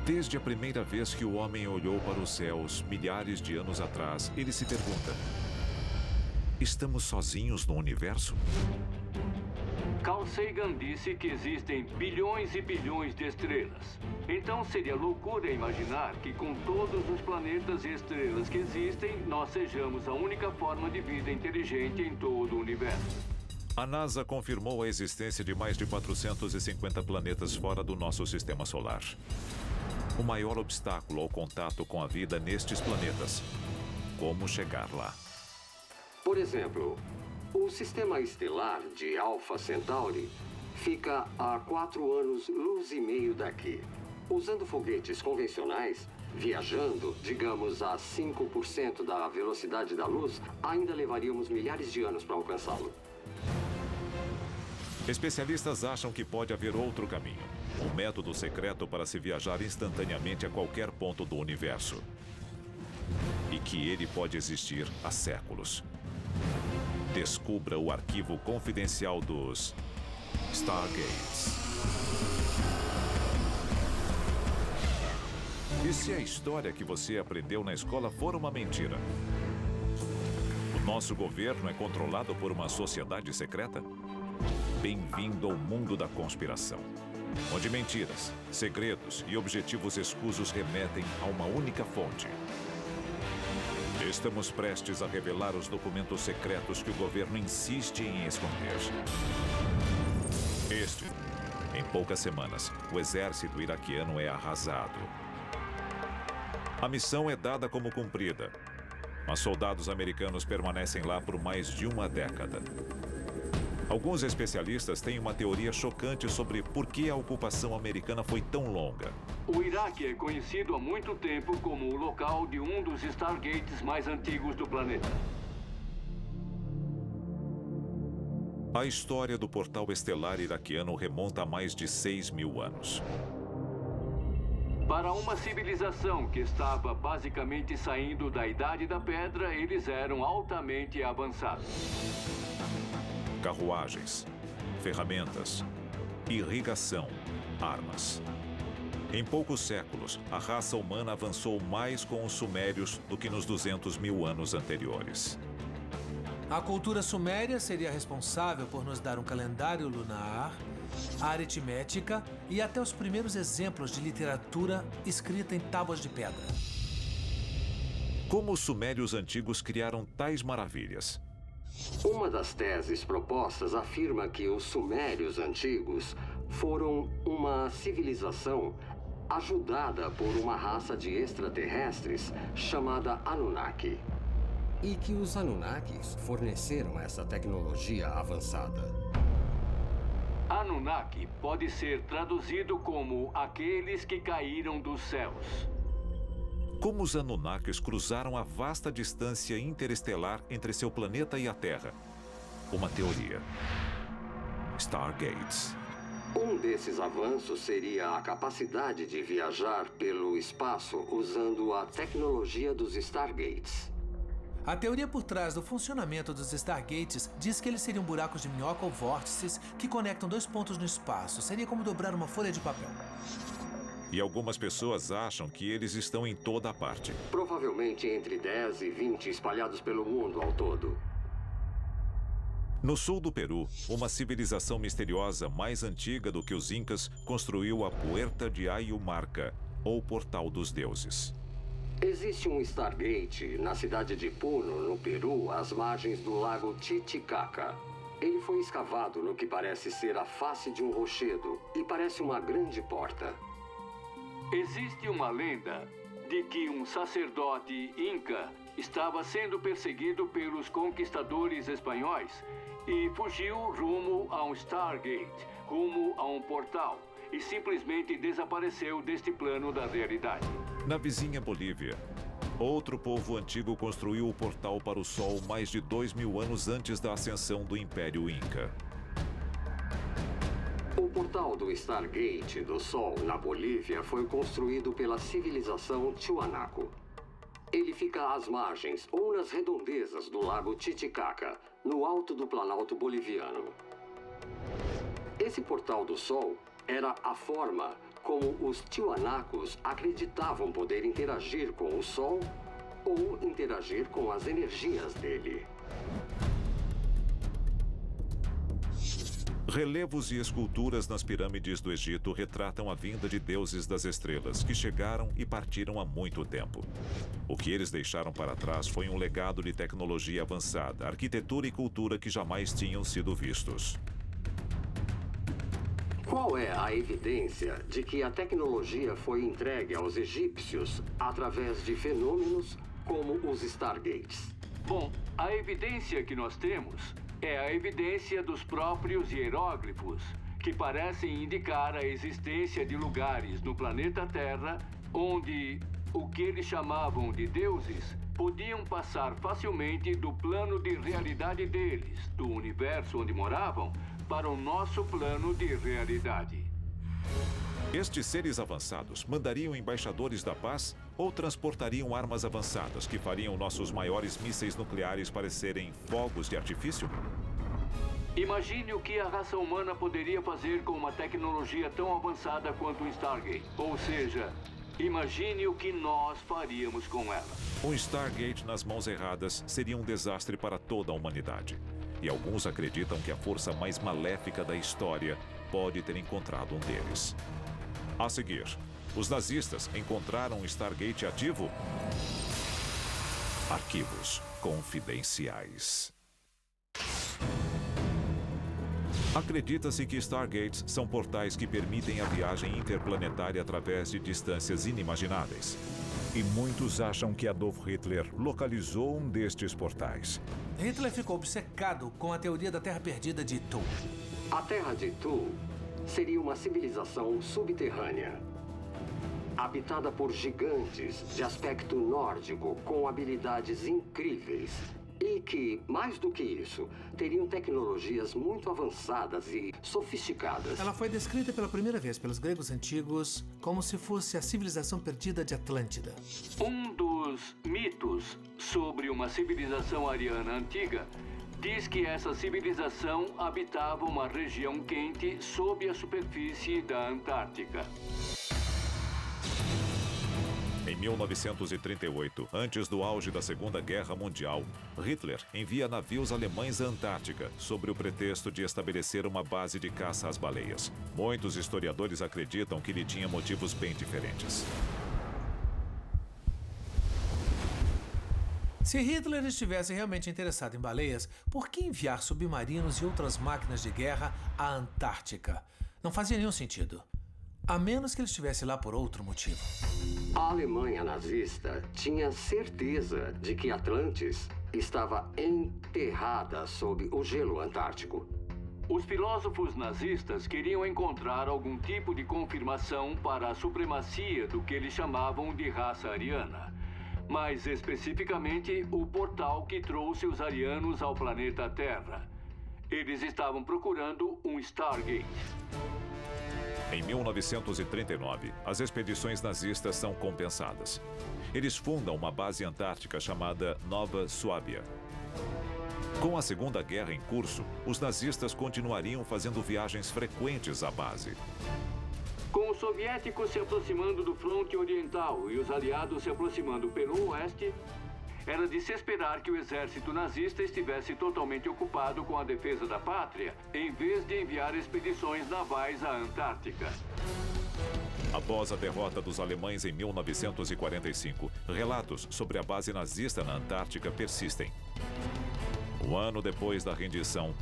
Desde a primeira vez que o homem olhou para os céus, milhares de anos atrás, ele se pergunta: estamos sozinhos no universo? Carl Sagan disse que existem bilhões e bilhões de estrelas. Então seria loucura imaginar que com todos os planetas e estrelas que existem, nós sejamos a única forma de vida inteligente em todo o universo. A NASA confirmou a existência de mais de 450 planetas fora do nosso sistema solar. O maior obstáculo ao contato com a vida nestes planetas: como chegar lá? Por exemplo, o sistema estelar de Alpha Centauri fica a 4 anos-luz e meio daqui. Usando foguetes convencionais, viajando, digamos, a 5% da velocidade da luz, ainda levaríamos milhares de anos para alcançá-lo. Especialistas acham que pode haver outro caminho, um método secreto para se viajar instantaneamente a qualquer ponto do universo. E que ele pode existir há séculos. Descubra o arquivo confidencial dos Stargates. E se a história que você aprendeu na escola for uma mentira? O nosso governo é controlado por uma sociedade secreta? Bem-vindo ao mundo da conspiração, onde mentiras, segredos e objetivos escusos remetem a uma única fonte. Estamos prestes a revelar os documentos secretos que o governo insiste em esconder. Em poucas semanas, o exército iraquiano é arrasado. A missão é dada como cumprida, mas soldados americanos permanecem lá por mais de uma década. Alguns especialistas têm uma teoria chocante sobre por que a ocupação americana foi tão longa. O Iraque é conhecido há muito tempo como o local de um dos Stargates mais antigos do planeta. A história do portal estelar iraquiano remonta a mais de 6.000 anos. Para uma civilização que estava basicamente saindo da Idade da Pedra, eles eram altamente avançados. Carruagens, ferramentas, irrigação, armas. Em poucos séculos, a raça humana avançou mais com os sumérios do que nos 200.000 anos anteriores. A cultura suméria seria responsável por nos dar um calendário lunar, a aritmética e até os primeiros exemplos de literatura escrita em tábuas de pedra. Como os sumérios antigos criaram tais maravilhas? Uma das teses propostas afirma que os sumérios antigos foram uma civilização ajudada por uma raça de extraterrestres chamada Anunnaki. E que os Anunnakis forneceram essa tecnologia avançada. Anunnaki pode ser traduzido como aqueles que caíram dos céus. Como os Anunnakis cruzaram a vasta distância interestelar entre seu planeta e a Terra? Uma teoria. Stargates. Um desses avanços seria a capacidade de viajar pelo espaço usando a tecnologia dos Stargates. A teoria por trás do funcionamento dos Stargates diz que eles seriam buracos de minhoca ou vórtices que conectam dois pontos no espaço. Seria como dobrar uma folha de papel. E algumas pessoas acham que eles estão em toda a parte. Provavelmente entre 10 e 20 espalhados pelo mundo ao todo. No sul do Peru, uma civilização misteriosa mais antiga do que os Incas construiu a Puerta de Ayumarca, ou Portal dos Deuses. Existe um Stargate na cidade de Puno, no Peru, às margens do lago Titicaca. Ele foi escavado no que parece ser a face de um rochedo e parece uma grande porta. Existe uma lenda de que um sacerdote inca estava sendo perseguido pelos conquistadores espanhóis e fugiu rumo a um Stargate, rumo a um portal, e simplesmente desapareceu deste plano da realidade. Na vizinha Bolívia, outro povo antigo construiu o portal para o Sol mais de 2.000 anos antes da ascensão do Império Inca. O portal do Stargate do Sol na Bolívia foi construído pela civilização Tiwanaku. Ele fica às margens ou nas redondezas do lago Titicaca, no alto do Planalto boliviano. Esse portal do Sol era a forma como os tiwanakus acreditavam poder interagir com o Sol ou interagir com as energias dele. Relevos e esculturas nas pirâmides do Egito retratam a vinda de deuses das estrelas, que chegaram e partiram há muito tempo. O que eles deixaram para trás foi um legado de tecnologia avançada, arquitetura e cultura que jamais tinham sido vistos. Qual é a evidência de que a tecnologia foi entregue aos egípcios através de fenômenos como os Stargates? Bom, a evidência que nós temos é a evidência dos próprios hieróglifos, que parecem indicar a existência de lugares no planeta Terra onde o que eles chamavam de deuses podiam passar facilmente do plano de realidade deles, do universo onde moravam, para o nosso plano de realidade. Estes seres avançados mandariam embaixadores da paz ou transportariam armas avançadas que fariam nossos maiores mísseis nucleares parecerem fogos de artifício? Imagine o que a raça humana poderia fazer com uma tecnologia tão avançada quanto o Stargate. Ou seja, imagine o que nós faríamos com ela. Um Stargate nas mãos erradas seria um desastre para toda a humanidade. E alguns acreditam que a força mais maléfica da história pode ter encontrado um deles. A seguir, os nazistas encontraram um Stargate ativo? Arquivos confidenciais. Acredita-se que Stargates são portais que permitem a viagem interplanetária através de distâncias inimagináveis. E muitos acham que Adolf Hitler localizou um destes portais. Hitler ficou obcecado com a teoria da Terra Perdida de Thule. A Terra de Thule seria uma civilização subterrânea, habitada por gigantes de aspecto nórdico com habilidades incríveis e que, mais do que isso, teriam tecnologias muito avançadas e sofisticadas. Ela foi descrita pela primeira vez pelos gregos antigos como se fosse a civilização perdida de Atlântida. Um dos mitos sobre uma civilização ariana antiga diz que essa civilização habitava uma região quente sob a superfície da Antártica. Em 1938, antes do auge da Segunda Guerra Mundial, Hitler envia navios alemães à Antártica, sob o pretexto de estabelecer uma base de caça às baleias. Muitos historiadores acreditam que ele tinha motivos bem diferentes. Se Hitler estivesse realmente interessado em baleias, por que enviar submarinos e outras máquinas de guerra à Antártica? Não fazia nenhum sentido. A menos que ele estivesse lá por outro motivo. A Alemanha nazista tinha certeza de que Atlantis estava enterrada sob o gelo antártico. Os filósofos nazistas queriam encontrar algum tipo de confirmação para a supremacia do que eles chamavam de raça ariana. Mais especificamente, o portal que trouxe os arianos ao planeta Terra. Eles estavam procurando um Stargate. Em 1939, as expedições nazistas são compensadas. Eles fundam uma base antártica chamada Nova Suábia. Com a Segunda Guerra em curso, os nazistas continuariam fazendo viagens frequentes à base. Com os soviéticos se aproximando do fronte oriental e os aliados se aproximando pelo oeste, era de se esperar que o exército nazista estivesse totalmente ocupado com a defesa da pátria, em vez de enviar expedições navais à Antártica. Após a derrota dos alemães em 1945, relatos sobre a base nazista na Antártica persistem. Um ano depois da rendição,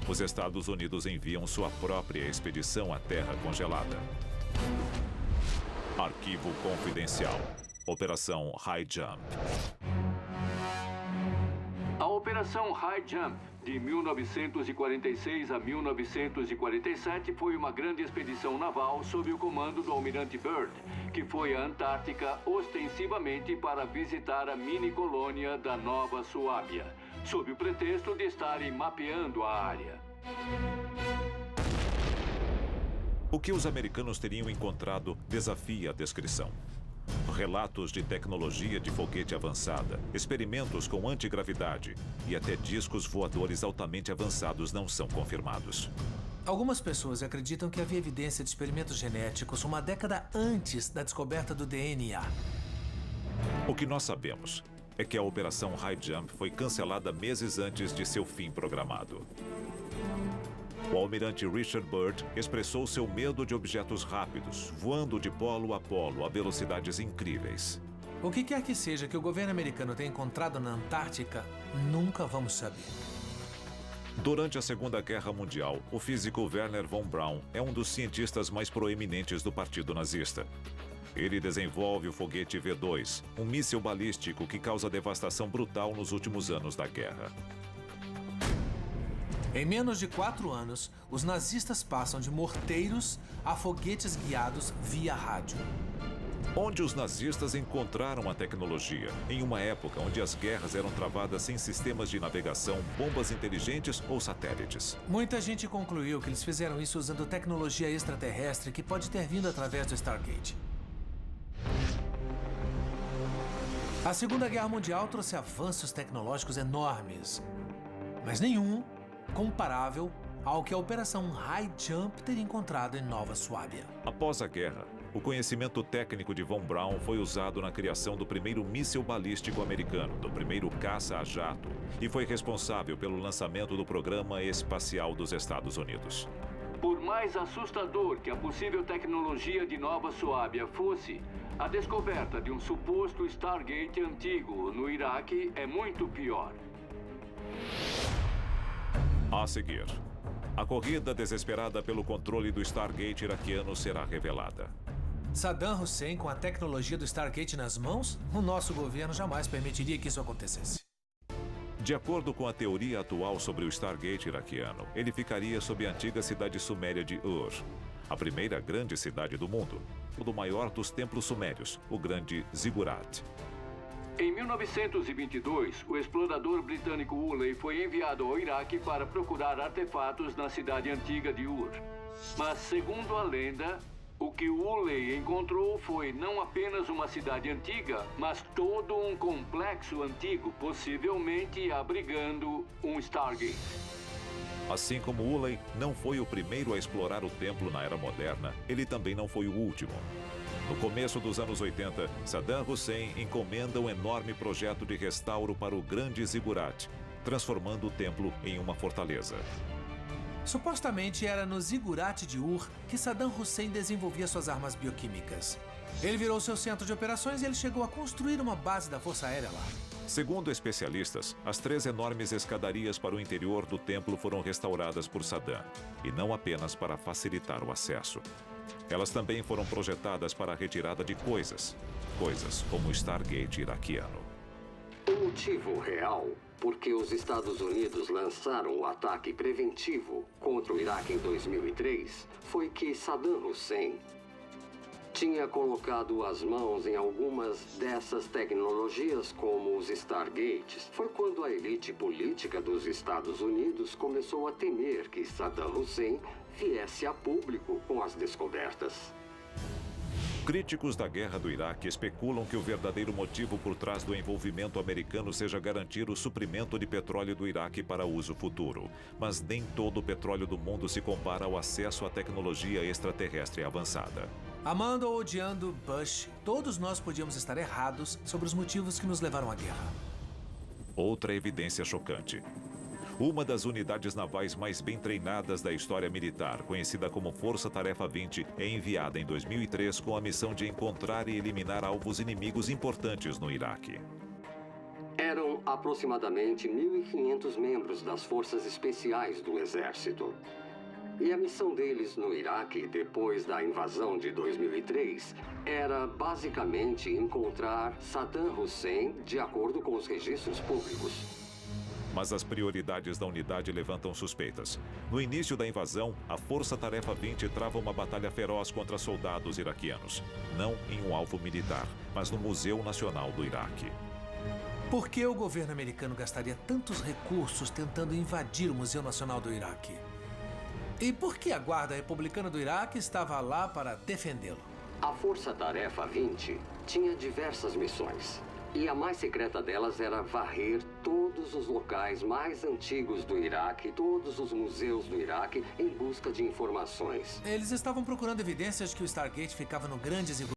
os Estados Unidos enviam sua própria expedição à Terra congelada. Arquivo confidencial. Operação High Jump. A Operação High Jump, de 1946 a 1947, foi uma grande expedição naval sob o comando do almirante Byrd, que foi à Antártica ostensivamente para visitar a mini-colônia da Nova Suábia, sob o pretexto de estarem mapeando a área. O que os americanos teriam encontrado desafia a descrição. Relatos de tecnologia de foguete avançada, experimentos com antigravidade e até discos voadores altamente avançados não são confirmados. Algumas pessoas acreditam que havia evidência de experimentos genéticos uma década antes da descoberta do DNA. O que nós sabemos é que a Operação High Jump foi cancelada meses antes de seu fim programado. O almirante Richard Byrd expressou seu medo de objetos rápidos, voando de polo a polo a velocidades incríveis. O que quer que seja que o governo americano tenha encontrado na Antártica, nunca vamos saber. Durante a Segunda Guerra Mundial, o físico Wernher von Braun é um dos cientistas mais proeminentes do Partido Nazista. Ele desenvolve o foguete V2, um míssil balístico que causa devastação brutal nos últimos anos da guerra. Em menos de 4 anos, os nazistas passam de morteiros a foguetes guiados via rádio. Onde os nazistas encontraram a tecnologia, em uma época onde as guerras eram travadas sem sistemas de navegação, bombas inteligentes ou satélites. Muita gente concluiu que eles fizeram isso usando tecnologia extraterrestre que pode ter vindo através do Stargate. A Segunda Guerra Mundial trouxe avanços tecnológicos enormes, mas nenhum comparável ao que a Operação High Jump teria encontrado em Nova Suábia. Após a guerra, o conhecimento técnico de von Braun foi usado na criação do primeiro míssil balístico americano, do primeiro caça a jato, e foi responsável pelo lançamento do Programa Espacial dos Estados Unidos. Por mais assustador que a possível tecnologia de Nova Suábia fosse, a descoberta de um suposto Stargate antigo no Iraque é muito pior. A seguir, a corrida desesperada pelo controle do Stargate iraquiano será revelada. Saddam Hussein, com a tecnologia do Stargate nas mãos, o nosso governo jamais permitiria que isso acontecesse. De acordo com a teoria atual sobre o Stargate iraquiano, ele ficaria sob a antiga cidade suméria de Ur, a primeira grande cidade do mundo, do maior dos templos sumérios, o grande Ziggurat. Em 1922, o explorador britânico Woolley foi enviado ao Iraque para procurar artefatos na cidade antiga de Ur. Mas, segundo a lenda, o que Woolley encontrou foi não apenas uma cidade antiga, mas todo um complexo antigo, possivelmente abrigando um Stargate. Assim como Woolley não foi o primeiro a explorar o templo na era moderna, ele também não foi o último. No começo dos anos 80, Saddam Hussein encomenda um enorme projeto de restauro para o grande Ziggurat, transformando o templo em uma fortaleza. Supostamente era no Ziggurat de Ur que Saddam Hussein desenvolvia suas armas bioquímicas. Ele virou seu centro de operações e ele chegou a construir uma base da Força Aérea lá. Segundo especialistas, as 3 enormes escadarias para o interior do templo foram restauradas por Saddam, e não apenas para facilitar o acesso. Elas também foram projetadas para a retirada de coisas como o Stargate iraquiano. O motivo real por que os Estados Unidos lançaram o ataque preventivo contra o Iraque em 2003 foi que Saddam Hussein tinha colocado as mãos em algumas dessas tecnologias, como os Stargates. Foi quando a elite política dos Estados Unidos começou a temer que Saddam Hussein viesse a público com as descobertas. Críticos da guerra do Iraque especulam que o verdadeiro motivo por trás do envolvimento americano seja garantir o suprimento de petróleo do Iraque para uso futuro. Mas nem todo o petróleo do mundo se compara ao acesso à tecnologia extraterrestre avançada. Amando ou odiando Bush, todos nós podíamos estar errados sobre os motivos que nos levaram à guerra. Outra evidência chocante. Uma das unidades navais mais bem treinadas da história militar, conhecida como Força Tarefa 20, é enviada em 2003 com a missão de encontrar e eliminar alvos inimigos importantes no Iraque. Eram aproximadamente 1.500 membros das forças especiais do Exército. E a missão deles no Iraque, depois da invasão de 2003, era basicamente encontrar Saddam Hussein de acordo com os registros públicos. Mas as prioridades da unidade levantam suspeitas. No início da invasão, a Força Tarefa 20 trava uma batalha feroz contra soldados iraquianos. Não em um alvo militar, mas no Museu Nacional do Iraque. Por que o governo americano gastaria tantos recursos tentando invadir o Museu Nacional do Iraque? E por que a Guarda Republicana do Iraque estava lá para defendê-lo? A Força Tarefa 20 tinha diversas missões. E a mais secreta delas era varrer todos os locais mais antigos do Iraque, todos os museus do Iraque, em busca de informações. Eles estavam procurando evidências que o Stargate ficava no Grande Zigurate.